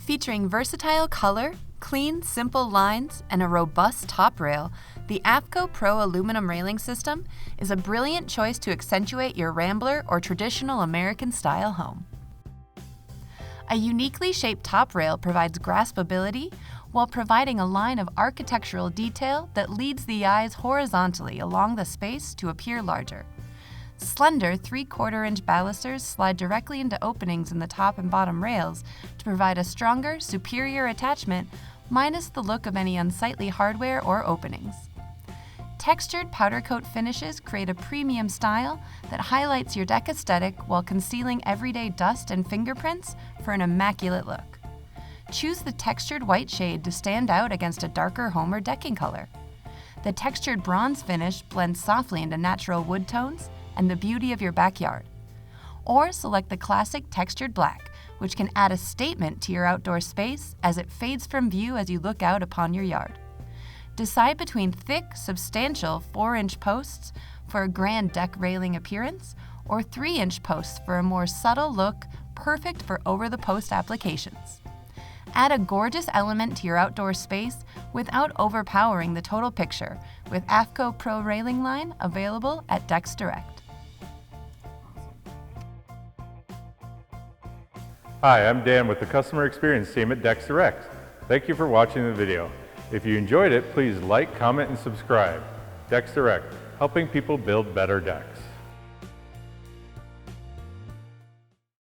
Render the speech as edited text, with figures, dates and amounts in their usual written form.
Featuring versatile color, clean, simple lines, and a robust top rail, the AFCO Pro Aluminum Railing System is a brilliant choice to accentuate your Rambler or traditional American-style home. A uniquely shaped top rail provides graspability while providing a line of architectural detail that leads the eyes horizontally along the space to appear larger. Slender 3/4-inch balusters slide directly into openings in the top and bottom rails to provide a stronger, superior attachment minus the look of any unsightly hardware or openings. Textured powder coat finishes create a premium style that highlights your deck aesthetic while concealing everyday dust and fingerprints for an immaculate look. Choose the textured white shade to stand out against a darker home or decking color. The textured bronze finish blends softly into natural wood tones and the beauty of your backyard. Or select the classic textured black, which can add a statement to your outdoor space as it fades from view as you look out upon your yard. Decide between thick, substantial 4-inch posts for a grand deck railing appearance, or 3-inch posts for a more subtle look, perfect for over-the-post applications. Add a gorgeous element to your outdoor space without overpowering the total picture with AFCO Pro Railing line available at DecksDirect. Hi, I'm Dan with the Customer Experience team at DecksDirect. Thank you for watching the video. If you enjoyed it, please like, comment, and subscribe. DecksDirect, helping people build better decks.